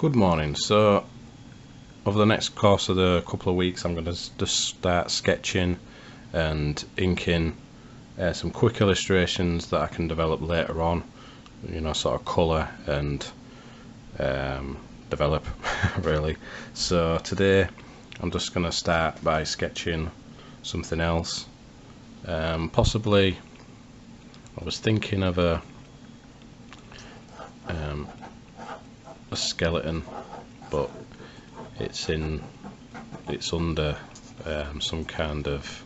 Good morning. So over the next course of the couple of weeks I'm going to just start sketching and inking some quick illustrations that I can develop later on, sort of colour and develop really. So today I'm just going to start by sketching something else. Possibly I was thinking of a skeleton, but it's under some kind of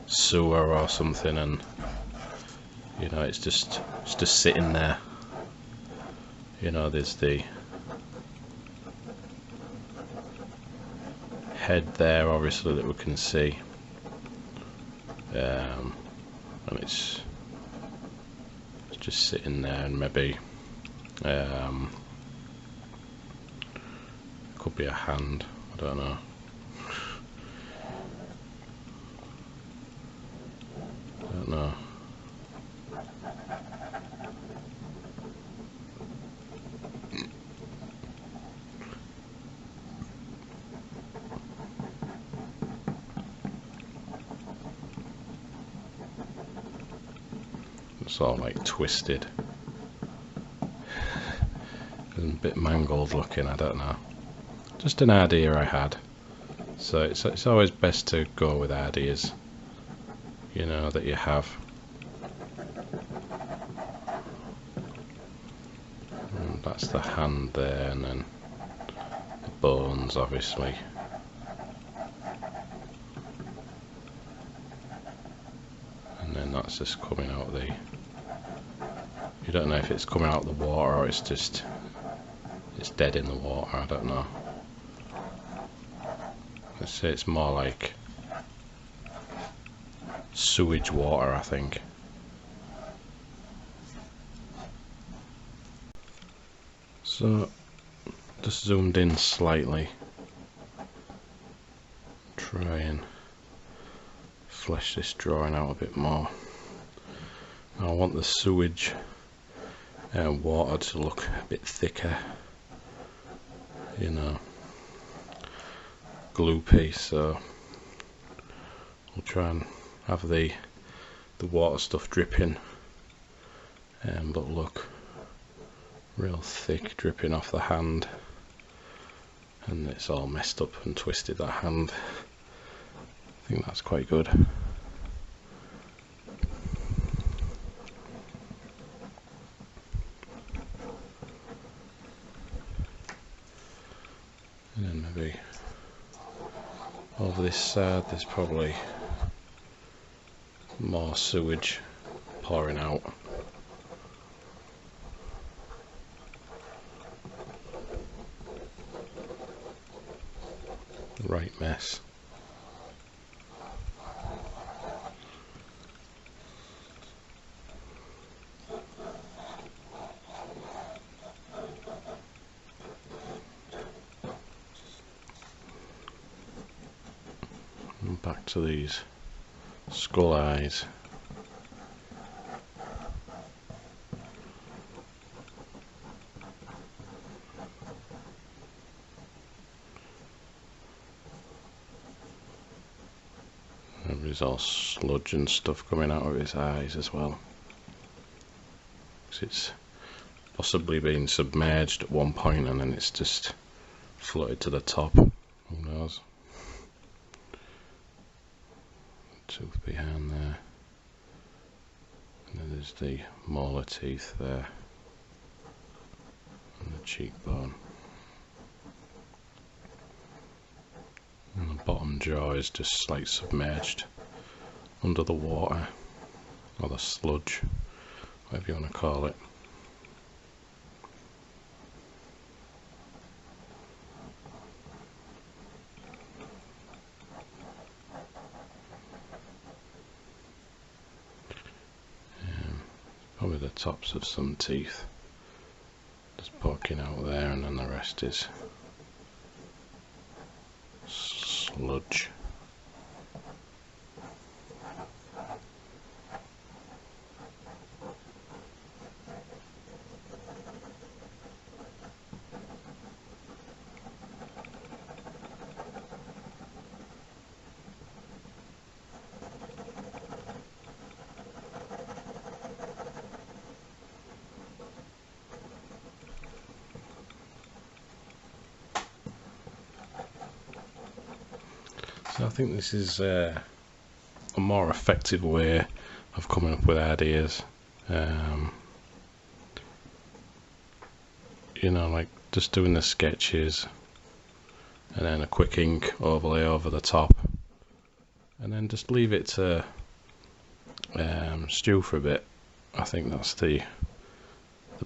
sewer or something, and it's just sitting there. There's the head there, obviously, that we can see, and it's just sitting there, and maybe could be a hand, I don't know. It's all like twisted and a bit mangled looking, I don't know. Just an idea I had. So it's always best to go with ideas, that you have. And that's the hand there, and then the bones, obviously. And then that's just coming out the... You don't know if it's coming out of the water or it's dead in the water, I don't know. Let's say it's more like sewage water, I think. So, just zoomed in slightly. Try and flesh this drawing out a bit more. Now I want the sewage water to look a bit thicker, gloopy, so we'll try and have the water stuff dripping, but look real thick, dripping off the hand, and it's all messed up and twisted, that hand. I think that's quite good. And then maybe over this side there's probably more sewage pouring out. Right mess. And back to these skull eyes. There's all sludge and stuff coming out of his eyes as well. It's possibly been submerged at one point and then it's just floated to the top. Who knows? Tooth behind there. And then there's the molar teeth there. And the cheekbone. And the bottom jaw is just like submerged under the water, or the sludge, whatever you want to call it. Probably the tops of some teeth just poking out there, and then the rest is sludge. I think this is a more effective way of coming up with ideas. You know, like just doing the sketches and then a quick ink overlay over the top, and then just leave it to stew for a bit. I think that's the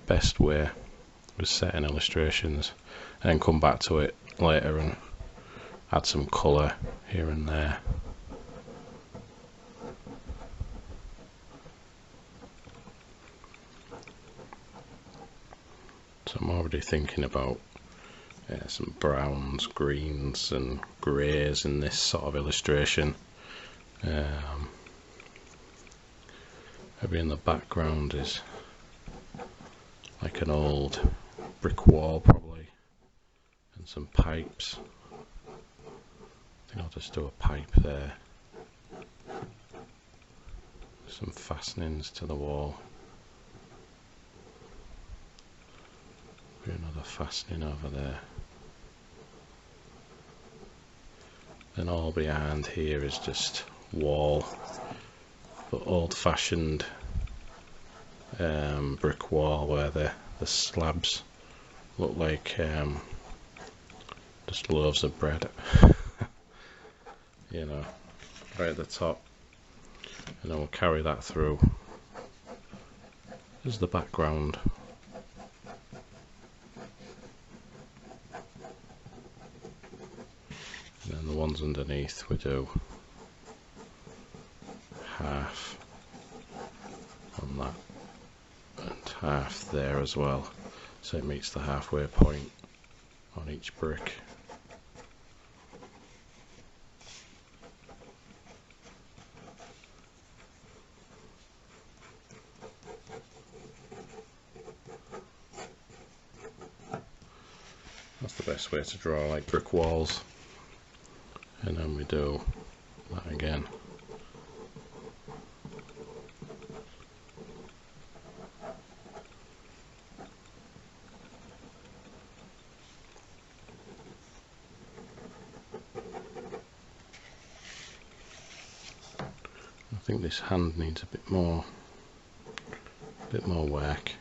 best way with setting illustrations, and then come back to it later and add some colour here and there. So I'm already thinking about some browns, greens and greys in this sort of illustration. Maybe in the background is like an old brick wall probably, and some pipes. I think I'll just do a pipe there. Some fastenings to the wall. Another fastening over there. Then all behind here is just wall, but old-fashioned brick wall where the slabs look like just loaves of bread. You know, right at the top, and then we'll carry that through. There's the background. And then the ones underneath we do half on that and half there as well, so it meets the halfway point on each brick. That's the best way to draw like brick walls. And then we do that again. I think this hand needs a bit more work.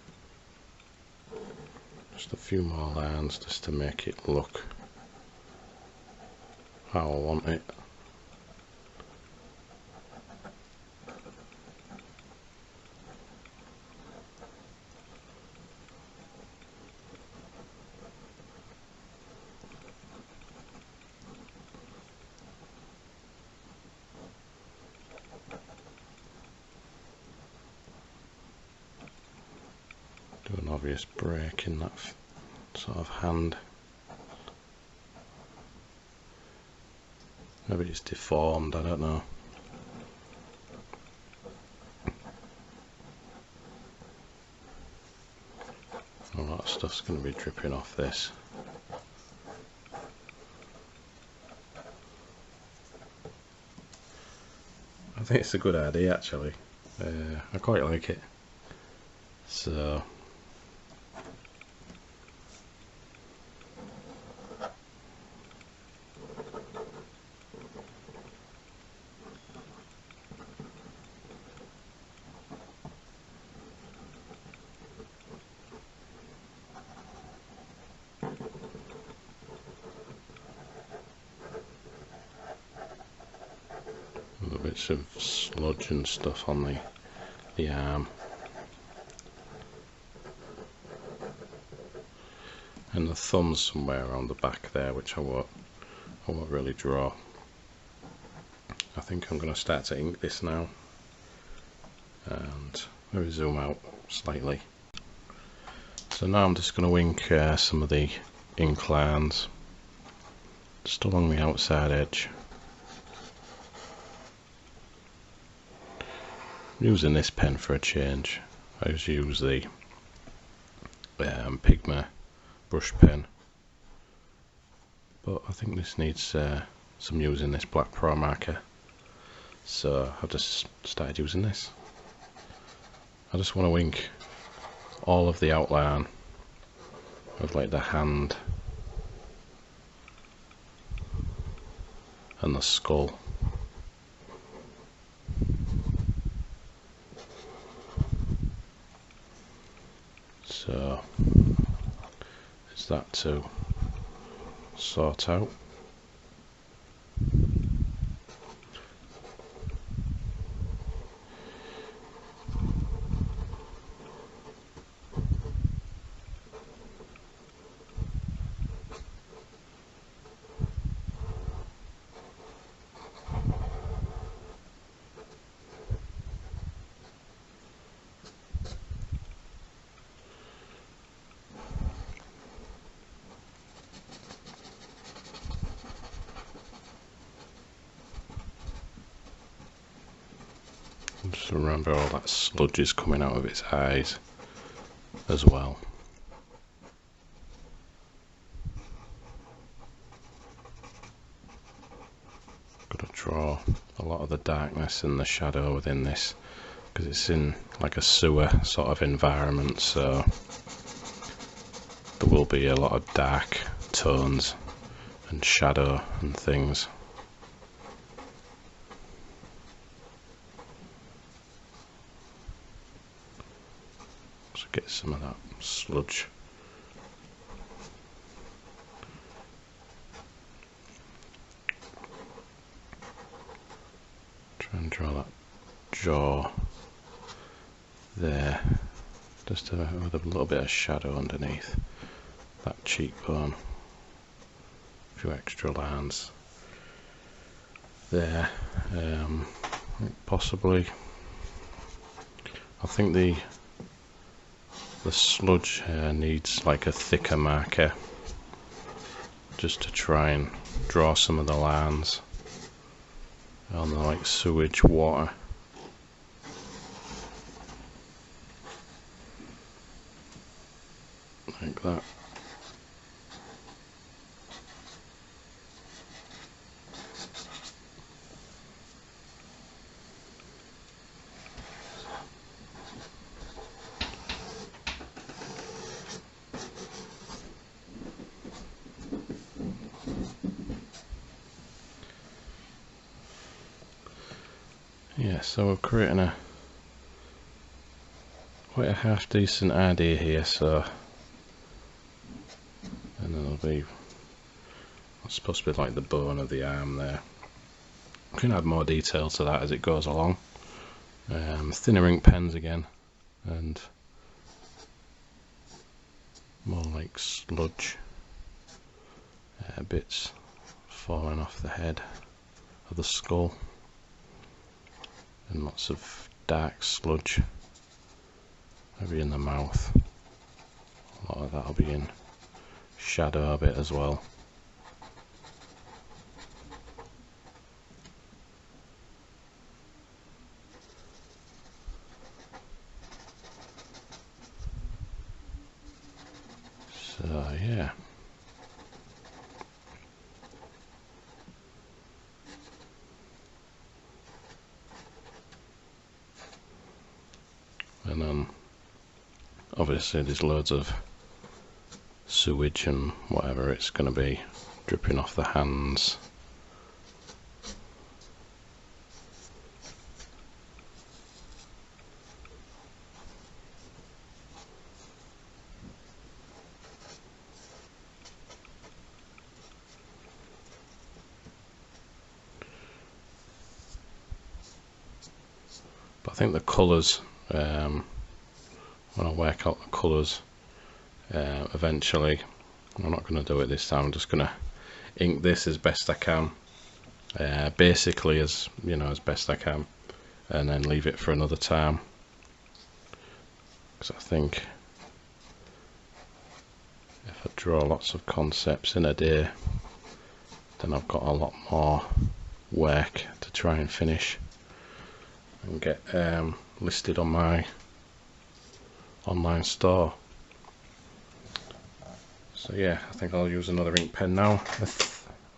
Just a few more lines just to make it look how I want it. Do an obvious break in that sort of hand. Maybe it's deformed, I don't know. A lot of stuff's going to be dripping off this. I think it's a good idea actually. I quite like it. So little bits of sludge and stuff on the arm. And the thumb's somewhere around the back there, which I won't really draw. I think I'm going to start to ink this now, and maybe zoom out slightly. So now I'm just going to ink some of the ink lines just along the outside edge. I'm using this pen for a change. I just use the Pigma brush pen, but I think this needs some using this black pro marker, so I've just started using this. I just want to ink all of the outline of like the hand and the skull. So is that to sort out. Just remember all that sludge is coming out of its eyes as well. Got to draw a lot of the darkness and the shadow within this because it's in like a sewer sort of environment, so there will be a lot of dark tones and shadow and things. So get some of that sludge. Try and draw that jaw there, just with a little bit of shadow underneath that cheekbone. A few extra lines there. Possibly, I think the sludge needs like a thicker marker just to try and draw some of the lines on the like sewage water. Like that. Yeah, so we're creating quite a half decent idea here, so, and it'll be, it's supposed to be like the bone of the arm there. We can add more detail to that as it goes along. Thinner ink pens again, and more like sludge bits falling off the head of the skull. And lots of dark sludge, maybe in the mouth. A lot of that will be in shadow a bit as well. So yeah. And then obviously there's loads of sewage and whatever it's going to be dripping off the hands. But I think the colours, when I work out the colours eventually, I'm not going to do it this time, I'm just going to ink this as best I can, basically as as best I can, and then leave it for another time, because I think if I draw lots of concepts in a day, then I've got a lot more work to try and finish and get listed on my online store. So yeah, I think I'll use another ink pen now, a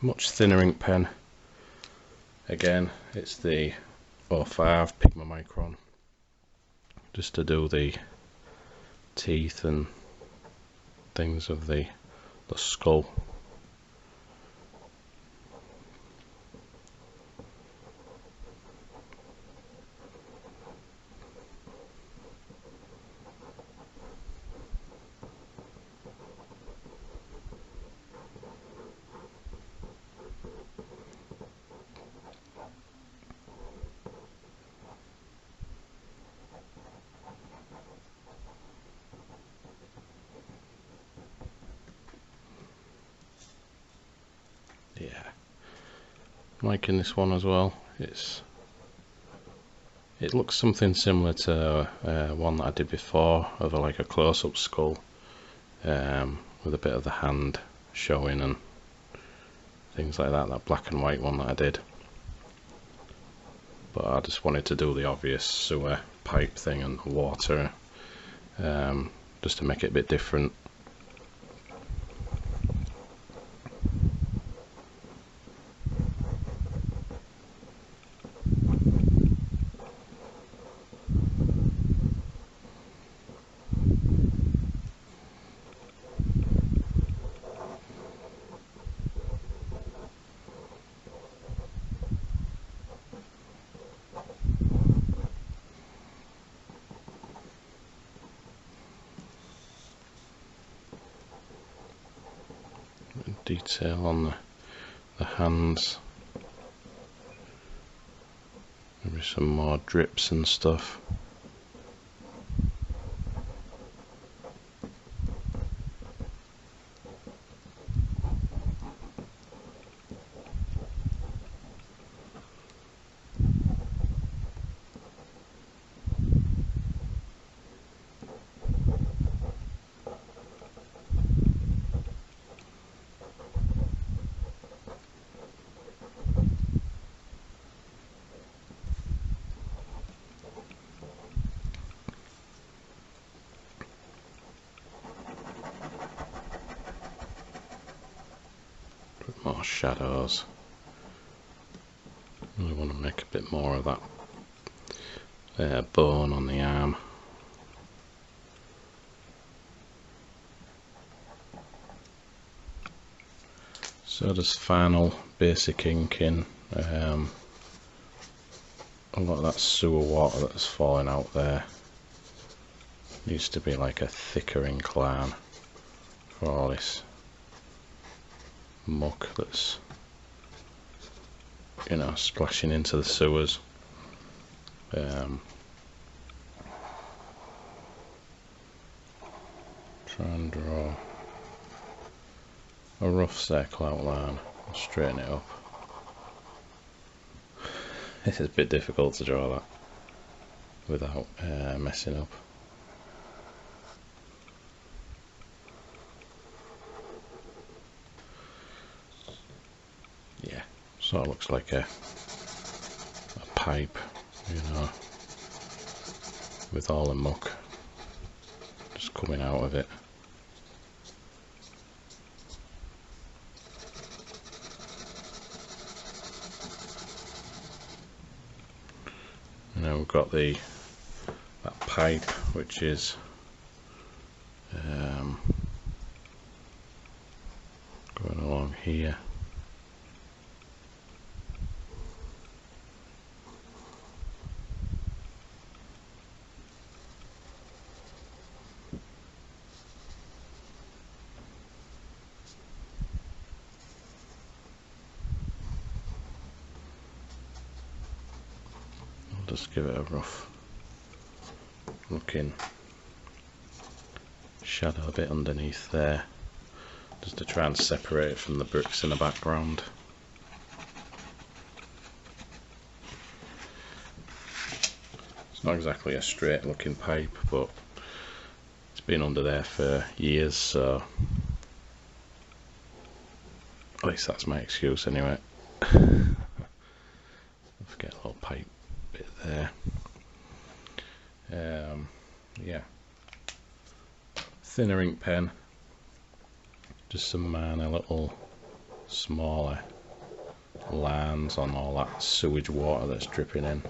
much thinner ink pen. Again, it's the 05 Pigma Micron, just to do the teeth and things of the skull. liking this one as well. It looks something similar to one that I did before of like a close-up skull, with a bit of the hand showing and things like that. That black and white one that I did. But I just wanted to do the obvious sewer pipe thing and water, just to make it a bit different. Detail on the hands, maybe some more drips and stuff. More shadows. Really want to make a bit more of that bone on the arm. So just final basic inking. A lot of that sewer water that's falling out there needs to be like a thicker incline for all this muck that's, you know, splashing into the sewers. Try and draw a rough circle outline and straighten it up. This is a bit difficult to draw that without messing up. Yeah, sort of looks like a pipe, you know, with all the muck just coming out of it. And then we've got that pipe, which is going along here. Just give it a rough looking shadow a bit underneath there, just to try and separate it from the bricks in the background. It's not exactly a straight looking pipe, but it's been under there for years, so at least that's my excuse anyway. Forget a little pipe bit there. Yeah, thinner ink pen, just some minor little smaller lines on all that sewage water that's dripping in.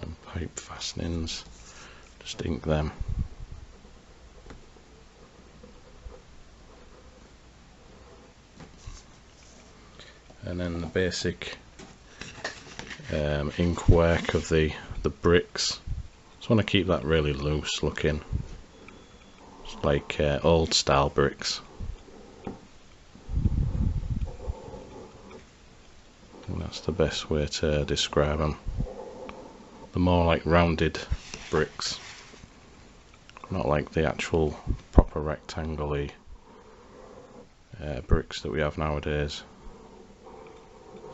And pipe fastenings, just ink them. And then the basic ink work of the bricks. Just want to keep that really loose looking. It's like old style bricks. And That's the best way to describe them. The more like rounded bricks, not like the actual proper rectangle-y bricks that we have nowadays.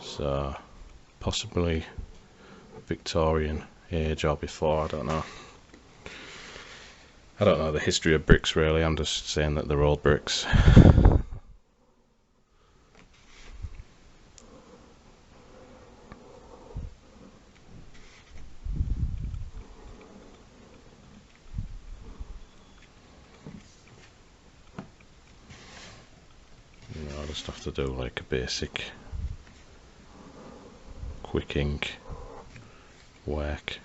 So possibly Victorian age or before, I don't know. I don't know the history of bricks really, I'm just saying that they're old bricks. I just have to do like a basic quick ink work.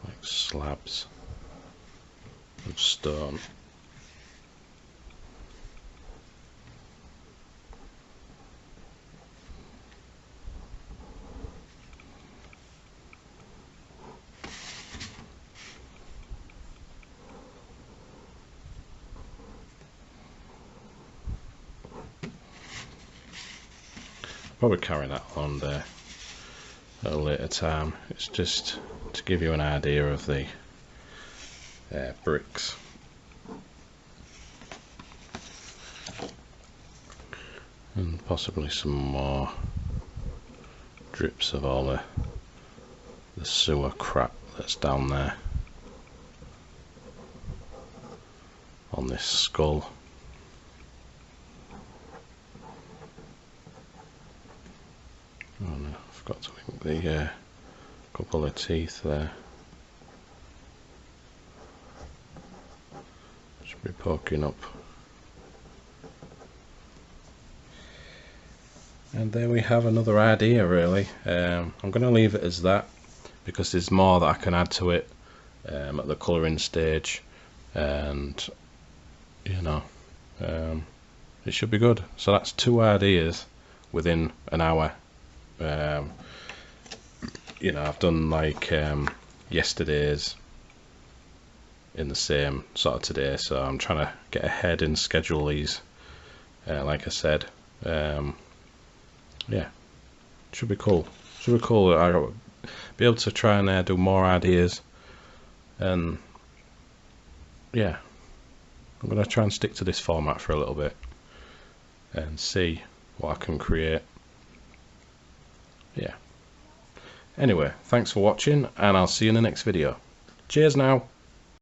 Like slabs of stone. Probably carry that on there at a later time. It's just to give you an idea of the bricks. And possibly some more drips of all the sewer crap that's down there on this skull. Oh no, I forgot to ink the couple of teeth there. Should be poking up. And there we have another idea really. I'm going to leave it as that because there's more that I can add to it at the colouring stage, and you know, it should be good. So that's 2 ideas within an hour. You know, I've done like yesterday's in the same sort of today, so I'm trying to get ahead and schedule these like I said. Yeah, should be cool. Should be cool. I'll be able to try and do more ideas, and yeah, I'm going to try and stick to this format for a little bit and see what I can create. Yeah. Anyway, thanks for watching, and I'll see you in the next video. Cheers now.